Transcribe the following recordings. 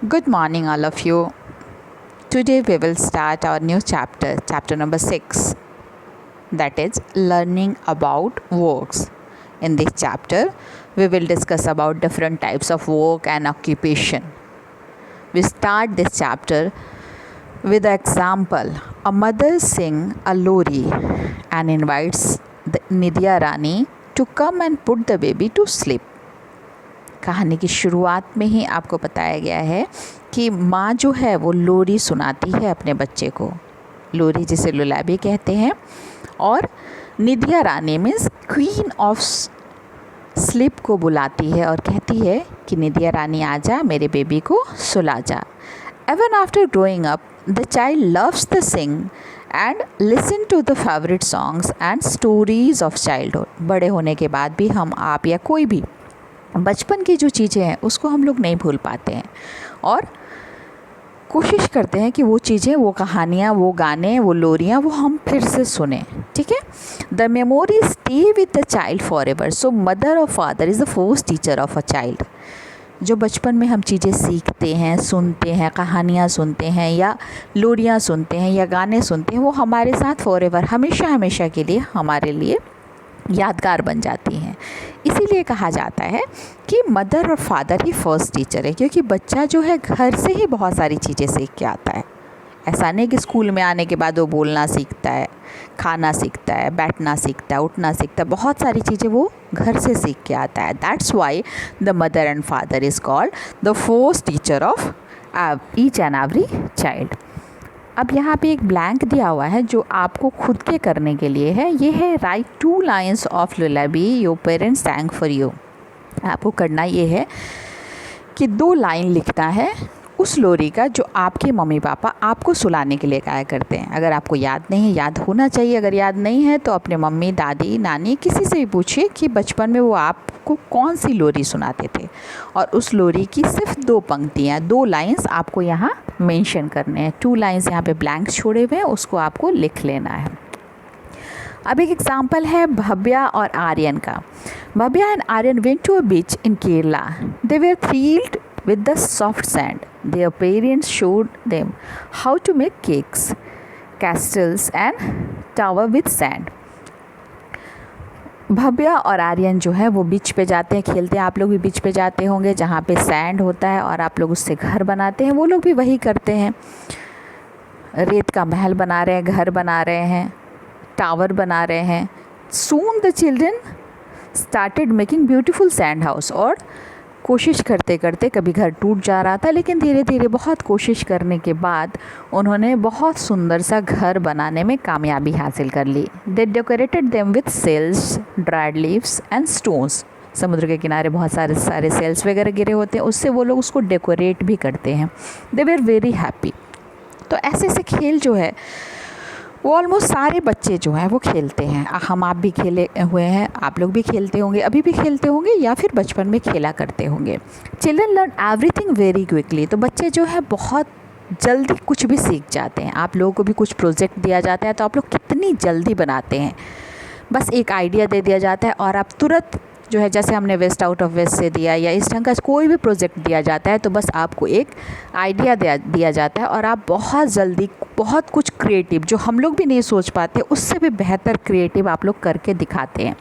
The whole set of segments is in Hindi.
Good morning, all of you. Today we will start our new chapter, chapter number 6, that is learning about works. In this chapter, we will discuss about different types of work and occupation. We start this chapter with an example. A mother sings a lori and invites the Nidya Rani to come and put the baby to sleep. कहानी की शुरुआत में ही आपको बताया गया है कि माँ जो है वो लोरी सुनाती है अपने बच्चे को, लोरी जिसे लुलाबी कहते हैं, और निधिया रानी मीन्स क्वीन ऑफ स्लीप को बुलाती है और कहती है कि निधिया रानी आजा, मेरे बेबी को सुला जा. Even after growing up, the child loves to sing and listen to the favorite songs and stories of childhood. बड़े होने के बाद भी हम, आप या कोई भी बचपन की जो चीज़ें हैं उसको हम लोग नहीं भूल पाते हैं और कोशिश करते हैं कि वो चीज़ें, वो कहानियाँ, वो गाने, वो लोरियाँ वो हम फिर से सुने. ठीक है. The memory stay with the child forever. So mother और father is the first teacher of a child. जो बचपन में हम चीज़ें सीखते हैं, सुनते हैं, कहानियाँ सुनते हैं या लोरियाँ सुनते हैं या गाने सुनते हैं, वो हमारे साथ फॉर एवर, हमेशा हमेशा के लिए हमारे लिए यादगार बन जाती हैं. इसीलिए कहा जाता है कि मदर और फादर ही फर्स्ट टीचर है, क्योंकि बच्चा जो है घर से ही बहुत सारी चीज़ें सीख के आता है. ऐसा नहीं कि स्कूल में आने के बाद वो बोलना सीखता है, खाना सीखता है, बैठना सीखता है, उठना सीखता है, बहुत सारी चीज़ें वो घर से सीख के आता है. That's why the mother and father is called the first teacher of each and every child. अब यहाँ पे एक ब्लैंक दिया हुआ है जो आपको खुद के करने के लिए है. ये है write 2 lines of lullaby your parents sang for you. आपको करना ये है कि 2 लाइन लिखना है उस लोरी का जो आपके मम्मी पापा आपको सुलाने के लिए गाया करते हैं. अगर आपको याद नहीं, याद होना चाहिए. अगर याद नहीं है तो अपने मम्मी, दादी, नानी, किसी से भी पूछिए कि बचपन में वो आपको कौन सी लोरी सुनाते थे, और उस लोरी की सिर्फ 2 पंक्तियाँ, 2 लाइन्स आपको यहाँ मेंशन करने हैं. 2 लाइन्स यहाँ पे ब्लैंक छोड़े हुए हैं, उसको आपको लिख लेना है. अब एक एग्जाम्पल है भव्या और आर्यन का. Bhavya and Aryan went to a beach in Kerala. They were thrilled with the soft sand. Their parents showed them how to make cakes, castles and tower with sand. Bhavya और आर्यन जो है वो बीच पे जाते हैं, खेलते हैं. आप लोग भी बीच पे जाते होंगे जहाँ पे सैंड होता है और आप लोग उससे घर बनाते हैं. वो लोग भी वही करते हैं. रेत का महल बना रहे हैं, घर बना रहे हैं, टावर बना रहे हैं. Soon the children started making beautiful sand house. और कोशिश करते करते कभी घर टूट जा रहा था, लेकिन धीरे धीरे बहुत कोशिश करने के बाद उन्होंने बहुत सुंदर सा घर बनाने में कामयाबी हासिल कर ली. They decorated them with shells, dried leaves and stones. समुद्र के किनारे बहुत सारे सेल्स वगैरह गिरे होते हैं, उससे वो लोग उसको डेकोरेट भी करते हैं. They were very happy. तो ऐसे ऐसे खेल जो है वो ऑलमोस्ट सारे बच्चे जो हैं वो खेलते हैं. हम, आप भी खेले हुए हैं, आप लोग भी खेलते होंगे, अभी भी खेलते होंगे या फिर बचपन में खेला करते होंगे. Children learn everything very quickly. तो बच्चे जो है बहुत जल्दी कुछ भी सीख जाते हैं. आप लोगों को भी कुछ प्रोजेक्ट दिया जाता है तो आप लोग कितनी जल्दी बनाते हैं. बस एक आइडिया दे दिया जाता है और आप तुरंत जो है, जैसे हमने वेस्ट आउट ऑफ वेस्ट से दिया या इस ढंग का कोई भी प्रोजेक्ट दिया जाता है तो बस आपको एक आइडिया दिया जाता है और आप बहुत जल्दी बहुत कुछ क्रिएटिव, जो हम लोग भी नहीं सोच पाते, उससे भी बेहतर क्रिएटिव आप लोग करके दिखाते हैं.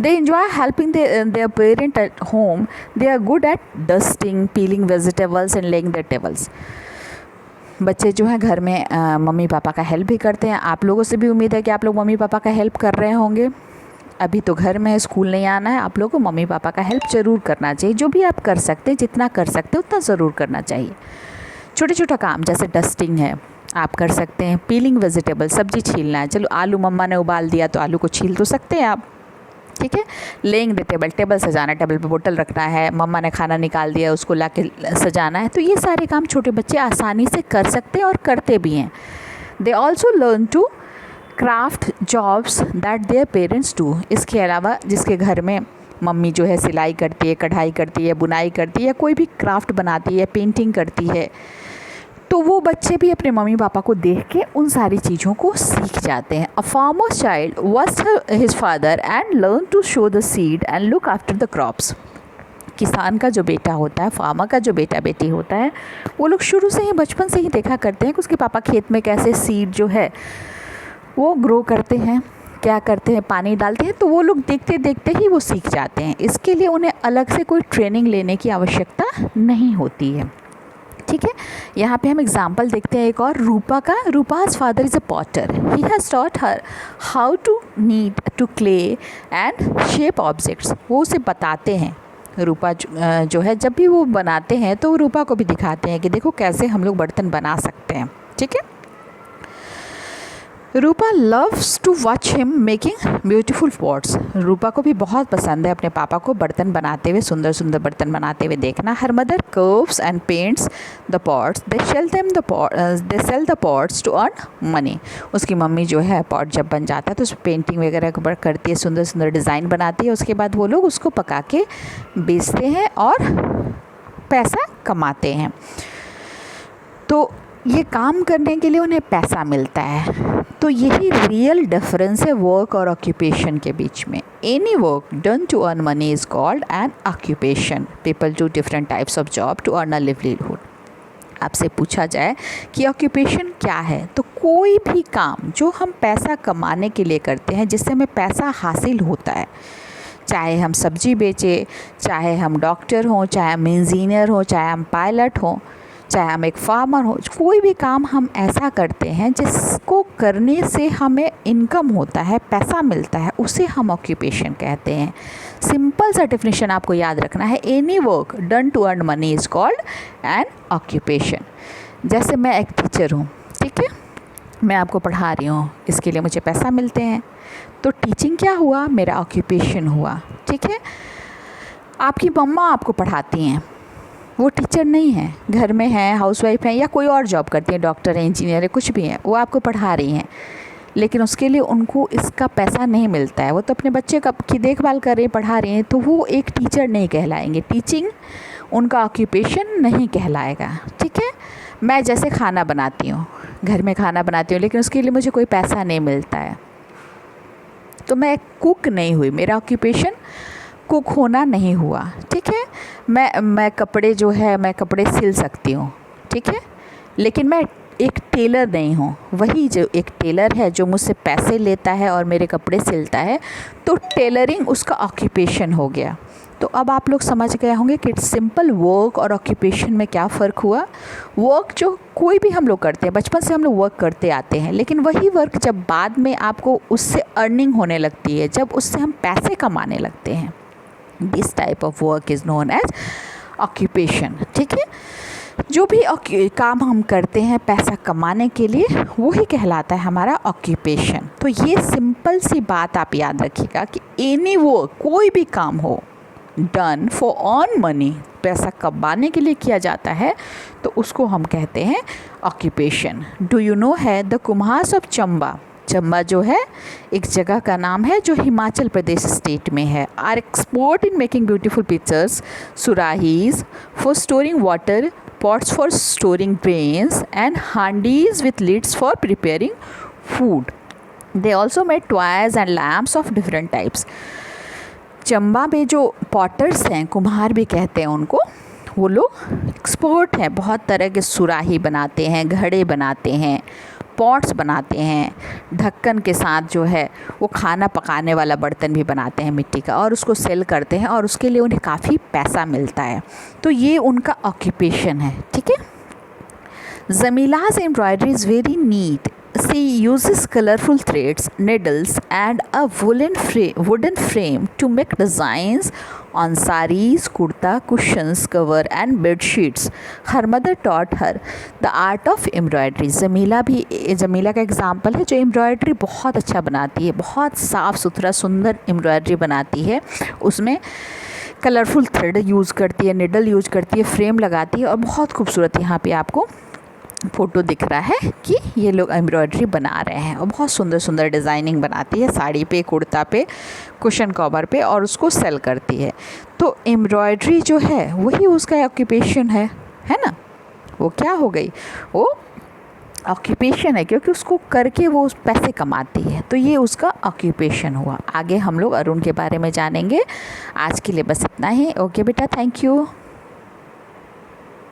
They enjoy helping their parent at home. They are good at dusting, peeling vegetables and laying their tables. बच्चे जो हैं घर में मम्मी पापा का हेल्प भी करते हैं. आप लोगों से भी उम्मीद है कि आप लोग मम्मी पापा का हेल्प कर रहे होंगे. अभी तो घर में, स्कूल नहीं आना है, आप लोगों को मम्मी पापा का हेल्प ज़रूर करना चाहिए. जो भी आप कर सकते हैं, जितना कर सकते हैं उतना ज़रूर करना चाहिए. छोटे छोटा काम जैसे डस्टिंग है आप कर सकते हैं. पीलिंग वेजिटेबल, सब्जी छीलना है, चलो आलू मम्मा ने उबाल दिया तो आलू को छील तो सकते हैं आप. ठीक है. लेइंग द टेबल, टेबल सजाना, टेबल पे बोतल रखना है, मम्मा ने खाना निकाल दिया उसको ला के सजाना है. तो ये सारे काम छोटे बच्चे आसानी से कर सकते हैं और करते भी हैं. They also learn to craft jobs that their parents do. इसके अलावा जिसके घर में मम्मी जो है सिलाई करती है, कढ़ाई करती है, बुनाई करती है, या कोई भी क्राफ्ट बनाती है, पेंटिंग करती है, तो वो बच्चे भी अपने मम्मी पापा को देख के उन सारी चीज़ों को सीख जाते हैं. A farmer's child watch his father and learn to sow the seed and look after the crops. किसान का जो बेटा होता है, फार्मर का जो बेटा बेटी होता है, वो लोग शुरू से ही बचपन से ही देखा करते हैं कि उसके पापा खेत में कैसे सीड जो है वो ग्रो करते हैं, क्या करते हैं, पानी डालते हैं। तो वो लोग देखते देखते ही वो सीख जाते हैं। इसके लिए उन्हें अलग से कोई ट्रेनिंग लेने की आवश्यकता नहीं होती है। ठीक है, यहाँ पे हम एग्जाम्पल देखते हैं एक और रूपा का। रूपा's father is a potter, he has taught her how to knead to clay and shape objects. वो उसे बताते हैं, रूपा जो है जब भी वो बनाते हैं तो रूपा को भी दिखाते हैं कि देखो कैसे हम लोग बर्तन बना सकते हैं। ठीक है, Rupa loves to watch him making beautiful pots. Rupa को भी बहुत पसंद है अपने पापा को बर्तन बनाते हुए, सुंदर सुंदर बर्तन बनाते हुए देखना। Her mother curves and paints the pots, they sell the pots to earn money. उसकी मम्मी जो है पॉट जब बन जाता है तो उस पेंटिंग वगैरह करती है, सुंदर सुंदर डिज़ाइन बनाती है। उसके बाद वो लोग उसको पका के बेचते हैं और पैसा कमाते हैं। तो ये काम करने के लिए उन्हें पैसा मिलता है। तो यही रियल डिफरेंस है वर्क और ऑक्यूपेशन के बीच में। Any work done to earn money is called an occupation. People do different types of job to earn a livelihood. आपसे पूछा जाए कि ऑक्यूपेशन क्या है, तो कोई भी काम जो हम पैसा कमाने के लिए करते हैं, जिससे हमें पैसा हासिल होता है, चाहे हम सब्जी बेचें, चाहे हम डॉक्टर हों, चाहे हम इंजीनियर हों, चाहे हम पायलट हों, चाहे हम एक फार्मर हो, कोई भी काम हम ऐसा करते हैं जिसको करने से हमें इनकम होता है, पैसा मिलता है, उसे हम ऑक्यूपेशन कहते हैं। सिंपल सा डेफिनेशन आपको याद रखना है, any work done to earn money is called an occupation. जैसे मैं एक टीचर हूँ, ठीक है, मैं आपको पढ़ा रही हूँ, इसके लिए मुझे पैसा मिलते हैं, तो टीचिंग क्या हुआ, मेरा ऑक्यूपेशन हुआ। ठीक है, आपकी मम्मा आपको पढ़ाती हैं, वो टीचर नहीं है, घर में है, हाउसवाइफ है या कोई और जॉब करती है, डॉक्टर है, इंजीनियर है, कुछ भी है, वो आपको पढ़ा रही हैं, लेकिन उसके लिए उनको इसका पैसा नहीं मिलता है। वो तो अपने बच्चे की देखभाल कर रही है, पढ़ा रही हैं, तो वो एक टीचर नहीं कहलाएंगे। टीचिंग उनका ऑक्यूपेशन नहीं कहलाएगा। ठीक है, मैं जैसे खाना बनाती हूँ, घर में खाना बनाती हूँ, लेकिन उसके लिए मुझे कोई पैसा नहीं मिलता है, तो मैं कुक नहीं हुई, मेरा ऑक्यूपेशन कुक होना नहीं हुआ। ठीक है, मैं कपड़े जो है, मैं कपड़े सिल सकती हूँ, ठीक है, लेकिन मैं एक टेलर नहीं हूँ। वही जो एक टेलर है जो मुझसे पैसे लेता है और मेरे कपड़े सिलता है, तो टेलरिंग उसका ऑक्यूपेशन हो गया। तो अब आप लोग समझ गए होंगे कि सिंपल वर्क और ऑक्यूपेशन में क्या फ़र्क हुआ। वर्क जो कोई भी हम लोग करते हैं, बचपन से हम लोग वर्क करते आते हैं, लेकिन वही वर्क जब बाद में आपको उससे अर्निंग होने लगती है, जब उससे हम पैसे कमाने लगते हैं, this type of work is known age occupation. ठीक है, जो भी काम हम करते हैं पैसा कमाने के लिए, वही कहलाता है हमारा ऑक्यूपेशन। तो ये सिंपल सी बात आप याद रखिएगा कि एनी वर्क, कोई भी काम हो, डन फॉर अर्न मनी, पैसा कमाने के लिए किया जाता है, तो उसको हम कहते हैं ऑक्यूपेशन। डू यू नो है द कुम्हार्स ऑफ चंबा। चंबा जो है एक जगह का नाम है जो हिमाचल प्रदेश स्टेट में है। Are expert in making beautiful pictures, surahis for storing water, pots for storing grains, and handis with lids for preparing food. They also made toys and lamps of different types. Chamba में जो पॉटर्स हैं, कुम्हार भी कहते हैं उनको, वो लोग एक्सपर्ट हैं, बहुत तरह के सुराही बनाते हैं, घड़े बनाते हैं, पॉट्स बनाते हैं, ढक्कन के साथ जो है वो खाना पकाने वाला बर्तन भी बनाते हैं मिट्टी का, और उसको सेल करते हैं और उसके लिए उन्हें काफ़ी पैसा मिलता है। तो ये उनका ऑक्यूपेशन है। ठीक है, Zamila's embroidery is very neat. She uses colorful threads, needles, and a wooden frame to make designs on saris, kurta, cushions, cover, and bed sheets. Her mother taught her the art of embroidery. Jamila का एग्जाम्पल है जो एम्ब्रॉयडरी बहुत अच्छा बनाती है, बहुत साफ़ सुथरा सुंदर एम्ब्रॉयडरी बनाती है। उसमें कलरफुल थ्रेड यूज़ करती है, निडल यूज़ करती है, फ्रेम लगाती है, और बहुत खूबसूरत यहाँ पे आपको फ़ोटो दिख रहा है कि ये लोग एम्ब्रॉयडरी बना रहे हैं, और बहुत सुंदर सुंदर डिज़ाइनिंग बनाती है साड़ी पे, कुर्ता पे, कुशन कवर पे, और उसको सेल करती है। तो एम्ब्रॉयडरी जो है वही उसका ऑक्यूपेशन है ना। वो क्या हो गई, वो ऑक्यूपेशन है, क्योंकि उसको करके वो पैसे कमाती है, तो ये उसका ऑक्यूपेशन हुआ। आगे हम लोग अरुण के बारे में जानेंगे। आज के लिए बस इतना ही। ओके बेटा, थैंक यू।